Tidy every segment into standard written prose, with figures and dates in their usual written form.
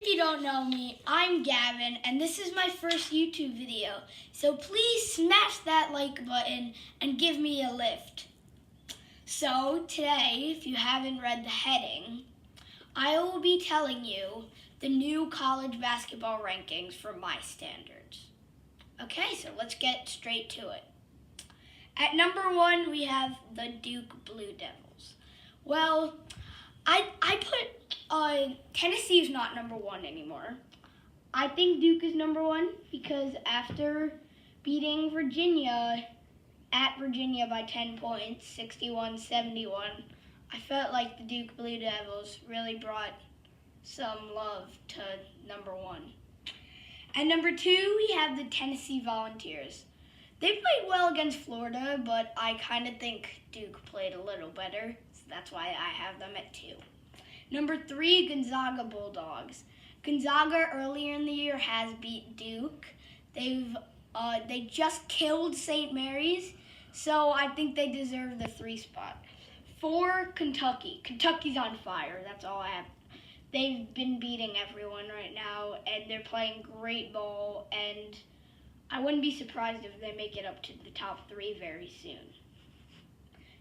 If you don't know me, I'm Gavin, and this is my first YouTube video. So please smash that like button and give me a lift. So today, if you haven't read the heading, I will be telling you the new college basketball rankings from my standards. Okay, so let's get straight to it. At number 1, we have the Duke Blue Devils. Well, I put Tennessee is not number 1 anymore. I think Duke is number 1 because after beating Virginia at Virginia by 10 points, 61-71, I felt like the Duke Blue Devils really brought some love to number 1. At number 2, we have the Tennessee Volunteers. They played well against Florida, but I kind of think Duke played a little better, so that's why I have them at 2. Number 3, Gonzaga Bulldogs. Gonzaga earlier in the year has beat Duke. They just killed St. Mary's, so I think they deserve the 3 spot. 4, Kentucky. Kentucky's on fire. That's all I have. They've been beating everyone right now, and they're playing great ball, and I wouldn't be surprised if they make it up to the top 3 very soon.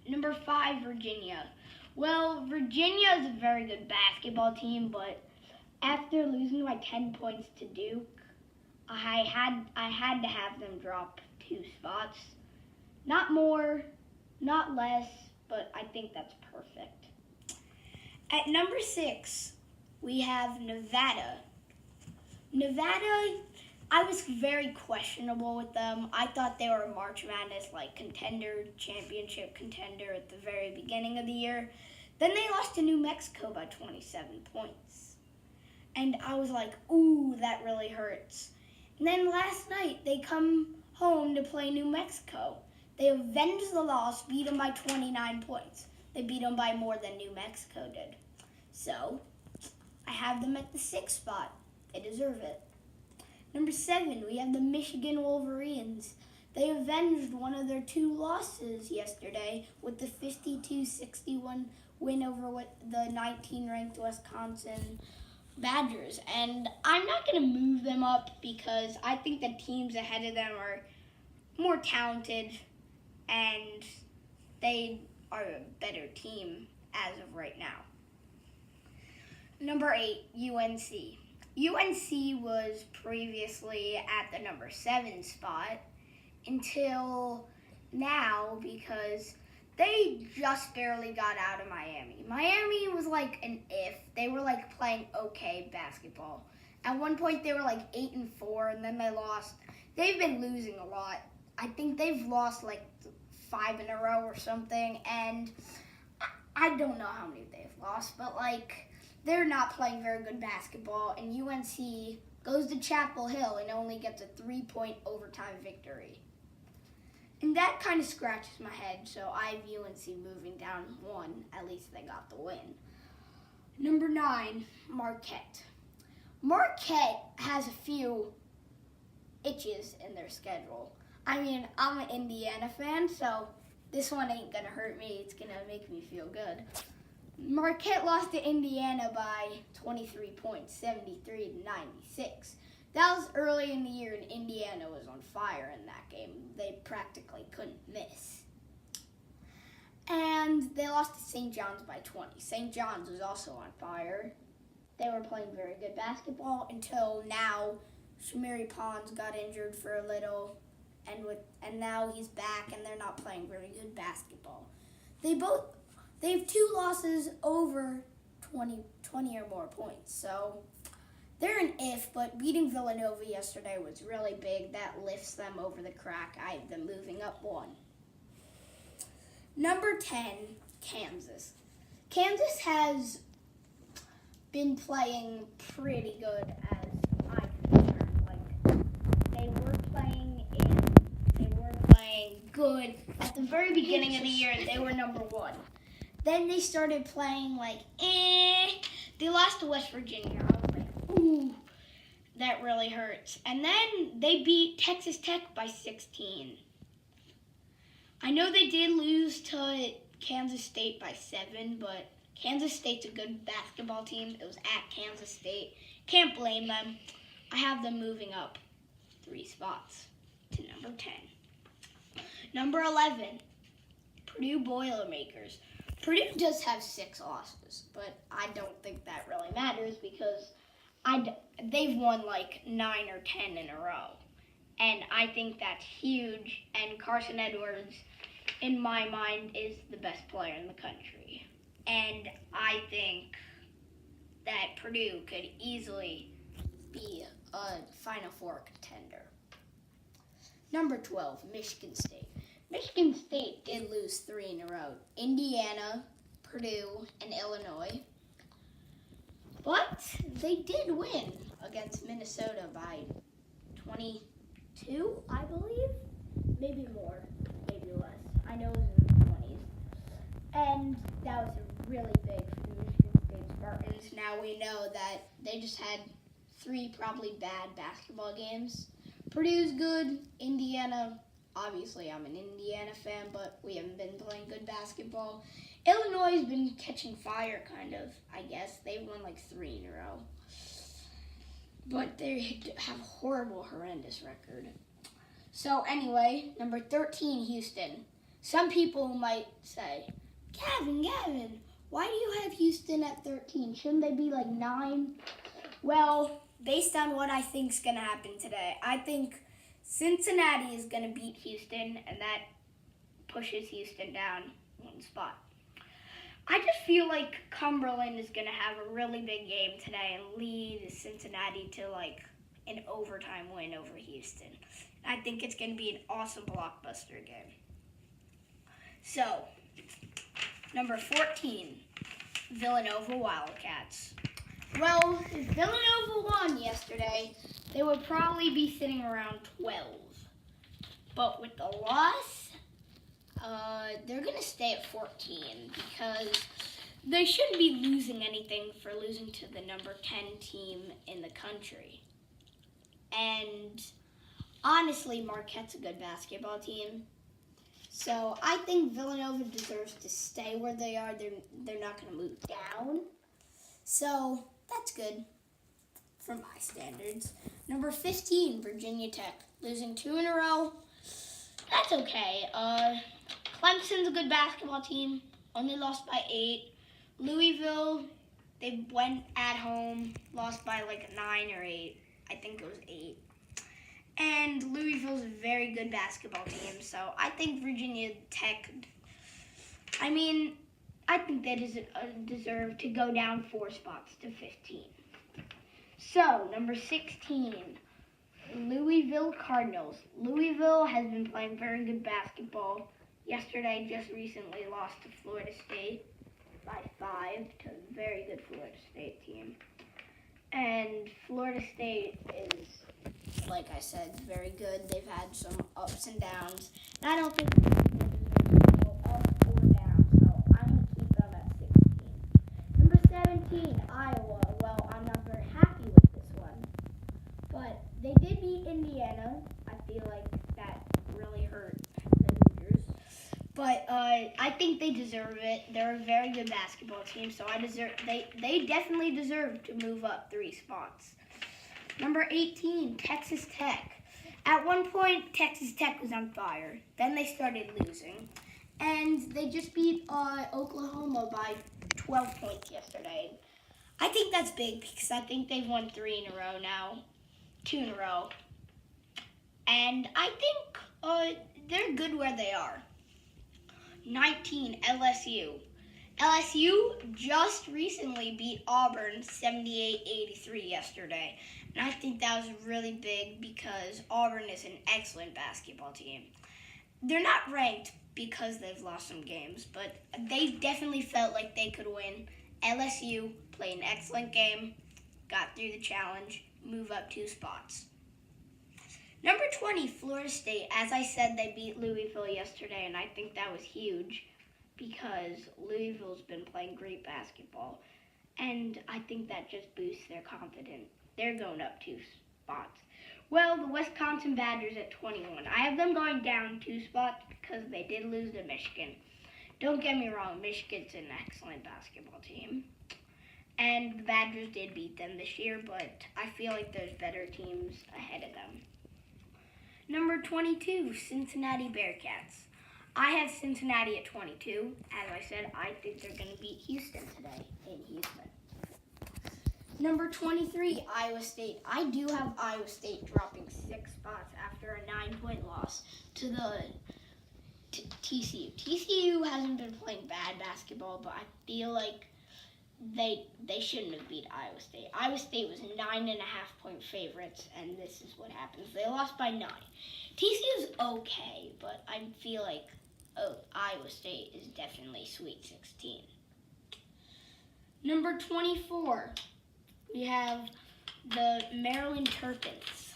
Number 5, Virginia. Well, Virginia is a very good basketball team, but after losing by 10 points to Duke, I had to have them drop 2 spots. Not more, not less, but I think that's perfect. At number 6, we have Nevada. Nevada, I was very questionable with them. I thought they were a March Madness contender, championship contender at the very beginning of the year. Then they lost to New Mexico by 27 points. And I was like, ooh, that really hurts. And then last night, they come home to play New Mexico. They avenged the loss, beat them by 29 points. They beat them by more than New Mexico did. So, I have them at the 6th spot. They deserve it. Number 7, we have the Michigan Wolverines. They avenged one of their 2 losses yesterday with the 52-61 win over the 19-ranked Wisconsin Badgers. And I'm not going to move them up because I think the teams ahead of them are more talented and they are a better team as of right now. Number 8, UNC. UNC was previously at the number 7 spot until now because they just barely got out of Miami. Miami was like an if. They were playing okay basketball. At one point they were 8-4 and then they lost. They've been losing a lot. I think they've lost 5 in a row or something, and I don't know how many they've lost, but they're not playing very good basketball, and UNC goes to Chapel Hill and only gets a 3-point overtime victory. And that kind of scratches my head, so I have UNC moving down 1. At least they got the win. Number 9, Marquette. Marquette has a few itches in their schedule. I mean, I'm an Indiana fan, so this one ain't going to hurt me. It's going to make me feel good. Marquette lost to Indiana by 23 points, 73-96. That was early in the year, and Indiana was on fire in that game. They practically couldn't miss. And they lost to St. John's by 20. St. John's was also on fire. They were playing very good basketball until now. Shamiri Pons got injured for a little, and now he's back, and they're not playing very good basketball. They have 2 losses over 20 or more points, so they're an if, but beating Villanova yesterday was really big. That lifts them over the crack. I have them moving up 1. Number 10, Kansas. Kansas has been playing pretty good as I'm concerned. They were playing good. At the very beginning of the year, they were number 1. Then they started playing They lost to West Virginia. I was like, ooh, that really hurts. And then they beat Texas Tech by 16. I know they did lose to Kansas State by 7, but Kansas State's a good basketball team. It was at Kansas State, Can't blame them. I have them moving up 3 spots to number 10. Number 11, Purdue Boilermakers. Purdue does have 6 losses, but I don't think that really matters because they've won like 9 or 10 in a row. And I think that's huge, and Carson Edwards, in my mind, is the best player in the country. And I think that Purdue could easily be a Final Four contender. Number 12, Michigan State. Michigan State did lose 3 in a row. Indiana, Purdue, and Illinois. But they did win against Minnesota by 22, I believe. Maybe more, maybe less. I know it was in the 20s. And that was really big for the Michigan State Spartans. Now we know that they just had 3 probably bad basketball games. Purdue's good. Indiana, obviously I'm an Indiana fan, but we haven't been playing good basketball. Illinois has been catching fire, kind of, I guess. They've won like 3 in a row. But they have a horrendous record. So anyway, number 13, Houston. Some people might say, Gavin, why do you have Houston at 13? Shouldn't they be like 9? Well, based on what I think is going to happen today, I think Cincinnati is going to beat Houston, and that pushes Houston down 1 spot. I just feel like Cumberland is going to have a really big game today and lead Cincinnati to like an overtime win over Houston. I think it's going to be an awesome blockbuster game. So, number 14, Villanova Wildcats. Well, if Villanova won yesterday, they would probably be sitting around 12. But with the loss, they're going to stay at 14 because they shouldn't be losing anything for losing to the number 10 team in the country. And honestly, Marquette's a good basketball team. So I think Villanova deserves to stay where they are. They're not going to move down. So that's good for my standards. Number 15, Virginia Tech. Losing 2 in a row. That's okay. Clemson's a good basketball team. Only lost by 8. Louisville, they went at home. Lost by like 9 or 8. I think it was 8. And Louisville's a very good basketball team. So I think Virginia Tech, I think they deserve to go down 4 spots to 15. So, number 16, Louisville Cardinals. Louisville has been playing very good basketball. Yesterday, just recently lost to Florida State by 5 to a very good Florida State team. And Florida State is, like I said, very good. They've had some ups and downs. And I don't think they deserve to go up or down, so I'm going to keep them at 16. Number 17, Iowa. Well, I'm not very happy with this one. But they did beat Indiana. I feel like that really hurt the Hoosiers. But I think they deserve it. They're a very good basketball team, so they definitely deserve to move up 3 spots. Number 18, Texas Tech. At one point, Texas Tech was on fire. Then they started losing. And they just beat Oklahoma by 12 points yesterday. I think that's big because I think they've won 3 in a row now. 2 in a row. And I think they're good where they are. 19, LSU. LSU just recently beat Auburn 78-83 yesterday. And I think that was really big because Auburn is an excellent basketball team. They're not ranked because they've lost some games, but they definitely felt like they could win. LSU played an excellent game, got through the challenge, move up 2 spots. Number 20, Florida State. As I said, they beat Louisville yesterday, and I think that was huge because Louisville's been playing great basketball, and I think that just boosts their confidence. They're going up 2 spots. Well, the Wisconsin Badgers at 21. I have them going down 2 spots because they did lose to Michigan. Don't get me wrong, Michigan's an excellent basketball team. And the Badgers did beat them this year, but I feel like there's better teams ahead of them. Number 22, Cincinnati Bearcats. I have Cincinnati at 22. As I said, I think they're going to beat Houston today in Houston. Number 23, Iowa State. I do have Iowa State dropping 6 spots after a 9-point loss to TCU. TCU hasn't been playing bad basketball, but I feel like they shouldn't have beat Iowa State. Iowa State was 9.5-point favorites, and this is what happens. They lost by 9. TCU's okay, but I feel like Iowa State is definitely Sweet 16. Number 24, we have the Maryland Terrapins.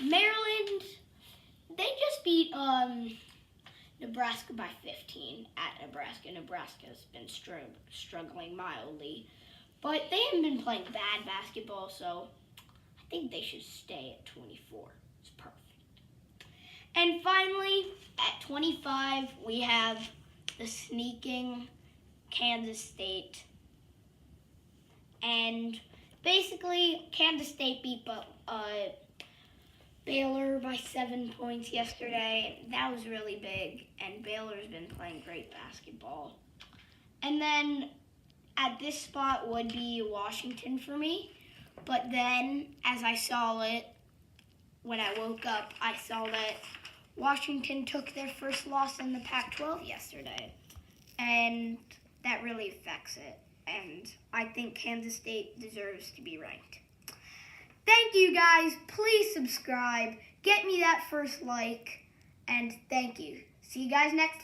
Maryland, they just beat Nebraska by 15 at Nebraska. Nebraska's been struggling mildly, but they haven't been playing bad basketball, so I think they should stay at 24. It's perfect. And finally, at 25, we have the sneaking Kansas State. And basically, Kansas State beat Baylor by 7 points yesterday. That was really big, and Baylor's been playing great basketball. And then at this spot would be Washington for me. But then, as I saw it, when I woke up, I saw that Washington took their first loss in the Pac-12 yesterday. And that really affects it. And I think Kansas State deserves to be ranked. Thank you, guys. Please subscribe. Get me that first like. And thank you. See you guys next time.